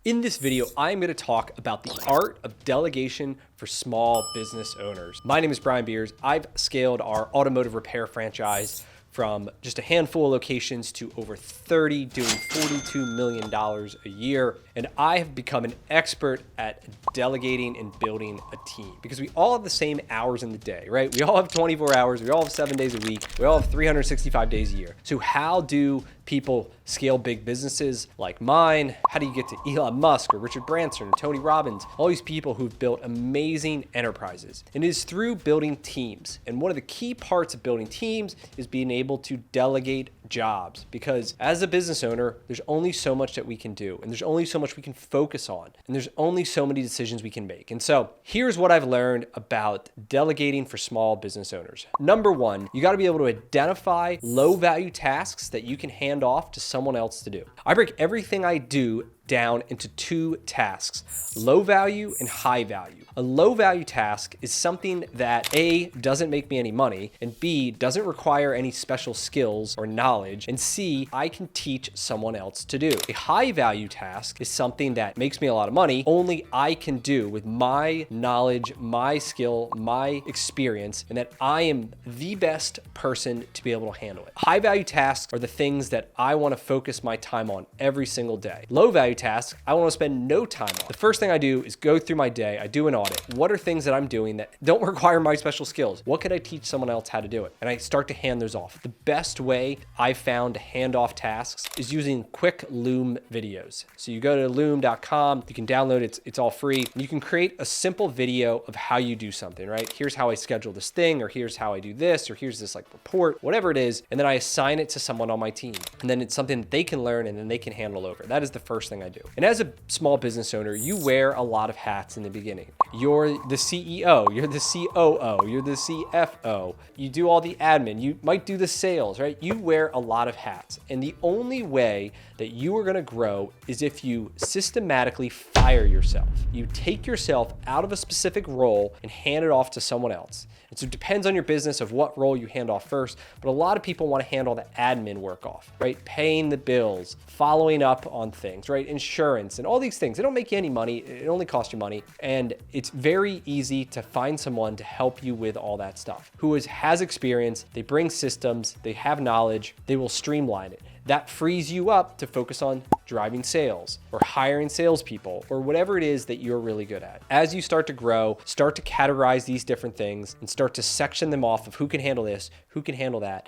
In this video, I'm going to talk about the art of delegation for small business owners. My name is Brian Beers. I've scaled our automotive repair franchise from just a handful of locations to over 30, doing $42 million a year. And I have become an expert at delegating and building a team because we all have the same hours in the day, right? We all have 24 hours. We all have 7 days a week. We all have 365 days a year. So how do people scale big businesses like mine? How do you get to Elon Musk or Richard Branson or Tony Robbins? All these people who've built amazing enterprises. And it is through building teams. And one of the key parts of building teams is being able to delegate jobs, because as a business owner, there's only so much that we can do, and there's only so much we can focus on, and there's only so many decisions we can make. And so here's what I've learned about delegating for small business owners. Number one, you got to be able to identify low value tasks that you can hand off to someone else to do. I break everything I do down into two tasks: low value and high value. A low value task is something that A, doesn't make me any money, and B, doesn't require any special skills or knowledge, and C, I can teach someone else to do. A high value task is something that makes me a lot of money, only I can do with my knowledge, my skill, my experience, and that I am the best person to be able to handle it. High value tasks are the things that I want to focus my time on every single day. Low value tasks, I want to spend no time on. The first thing I do is go through my day. I do an audit. What are things that I'm doing that don't require my special skills? What could I teach someone else how to do it? And I start to hand those off. The best way I've found to hand off tasks is using quick Loom videos. So you go to loom.com, you can download it, it's all free. And you can create a simple video of how you do something, right? Here's how I schedule this thing, or here's how I do this, or here's this like report, whatever it is. And then I assign it to someone on my team. And then it's something that they can learn and then they can handle over. That is the first thing I do. And as a small business owner, you wear a lot of hats in the beginning. You're the CEO, you're the COO, you're the CFO, you do all the admin, you might do the sales, right? You wear a lot of hats. And the only way that you are gonna grow is if you systematically fire yourself. You take yourself out of a specific role and hand it off to someone else. And so it depends on your business of what role you hand off first, but a lot of people want to hand all the admin work off, right? Paying the bills, following up on things, right? Insurance and all these things. They don't make you any money. It only costs you money. And it's very easy to find someone to help you with all that stuff who has experience, they bring systems, they have knowledge, they will streamline it. That frees you up to focus on driving sales or hiring salespeople or whatever it is that you're really good at. As you start to grow, start to categorize these different things and start to section them off of who can handle this, who can handle that.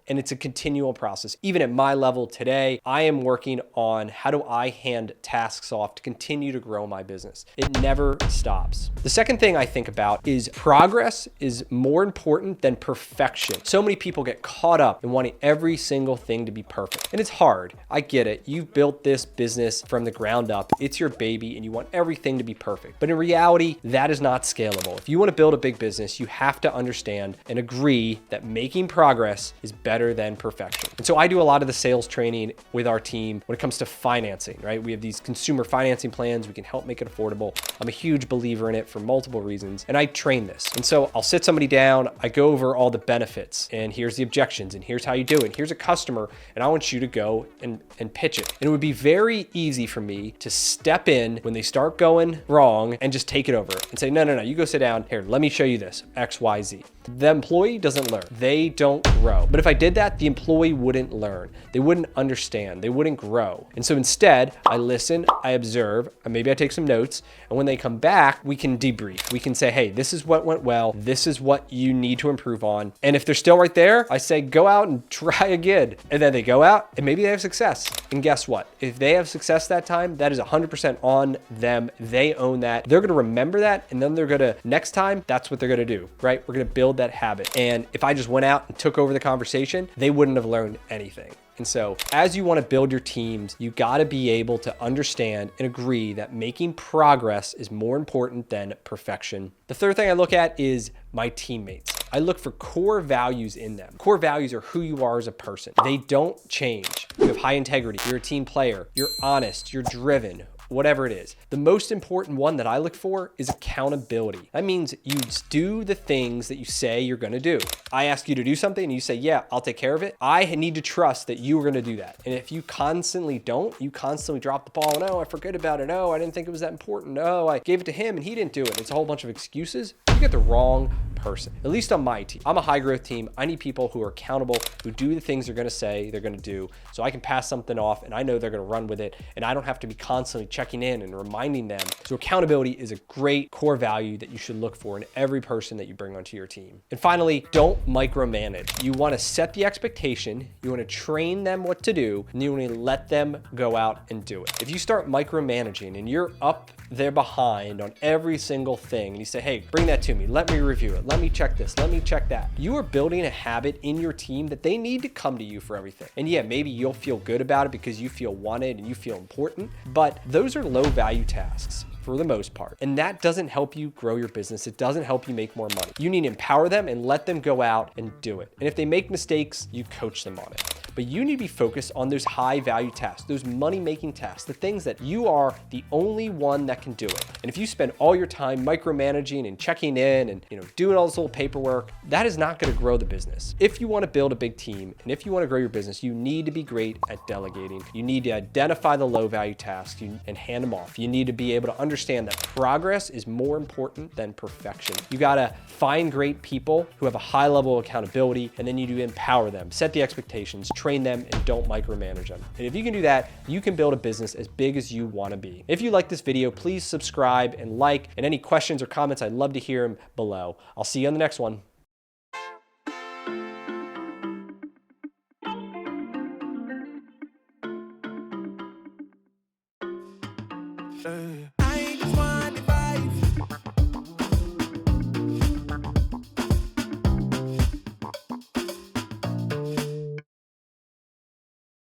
And it's a continual process. Even at my level today, I am working on how do I hand tasks off to continue to grow my business. It never stops. The second thing I think about is progress is more important than perfection. So many people get caught up in wanting every single thing to be perfect. And it's hard. I get it. You've built this business from the ground up. It's your baby and you want everything to be perfect. But in reality, that is not scalable. If you want to build a big business, you have to understand and agree that making progress is better than perfection. And so I do a lot of the sales training with our team when it comes to financing, right? We have these consumer financing plans. We can help make it affordable. I'm a huge believer in it for multiple reasons. And I train this. And so I'll sit somebody down, I go over all the benefits, and here's the objections, and here's how you do it. Here's a customer, and I want you to go and pitch it. And it would be very easy for me to step in when they start going wrong and just take it over and say, no, you go sit down. Here, let me show you this, X, Y, Z. The employee doesn't learn. They don't grow. But if I did that, the employee wouldn't learn. They wouldn't understand. They wouldn't grow. And so instead, I listen, I observe, and maybe I take some notes. And when they come back, we can debrief. We can say, hey, this is what went well. This is what you need to improve on. And if they're still right there, I say, go out and try again. And then they go out and maybe they have success. And guess what? If they have success that time, that is 100% on them. They own that. They're going to remember that. And then they're going to, next time, that's what they're going to do, right? We're going to build that habit. And if I just went out and took over the conversation, they wouldn't have learned anything. And so as you want to build your teams, you got to be able to understand and agree that making progress is more important than perfection. The third thing I look at is my teammates. I look for core values in them. Core values are who you are as a person. They don't change. You have high integrity. You're a team player. You're honest. You're driven. Whatever it is. The most important one that I look for is accountability. That means you do the things that you say you're going to do. I ask you to do something and you say, yeah, I'll take care of it. I need to trust that you are going to do that. And if you constantly don't, you constantly drop the ball. No, I forget about it. No, I didn't think it was that important. No, I gave it to him and he didn't do it. It's a whole bunch of excuses. You get the wrong person, at least on my team. I'm a high growth team. I need people who are accountable, who do the things they're going to say they're going to do. So I can pass something off and I know they're going to run with it. And I don't have to be constantly checking in and reminding them. So accountability is a great core value that you should look for in every person that you bring onto your team. And finally, don't micromanage. You want to set the expectation, you want to train them what to do, and you want to let them go out and do it. If you start micromanaging and you're up there behind on every single thing and you say, hey, bring that to me, let me review it, let me check this, let me check that, you are building a habit in your team that they need to come to you for everything. And yeah, maybe you'll feel good about it because you feel wanted and you feel important, but those are low value tasks for the most part. And that doesn't help you grow your business. It doesn't help you make more money. You need to empower them and let them go out and do it. And if they make mistakes, you coach them on it. But you need to be focused on those high value tasks, those money-making tasks, the things that you are the only one that can do it. And if you spend all your time micromanaging and checking in and doing all this little paperwork, that is not going to grow the business. If you want to build a big team and if you want to grow your business, you need to be great at delegating. You need to identify the low value tasks and hand them off. You need to be able to understand that progress is more important than perfection. You got to find great people who have a high level of accountability, and then you do empower them, set the expectations, train them, and don't micromanage them. And if you can do that, you can build a business as big as you want to be. If you like this video, please subscribe and like, and any questions or comments, I'd love to hear them below. I'll see you on the next one. Hey.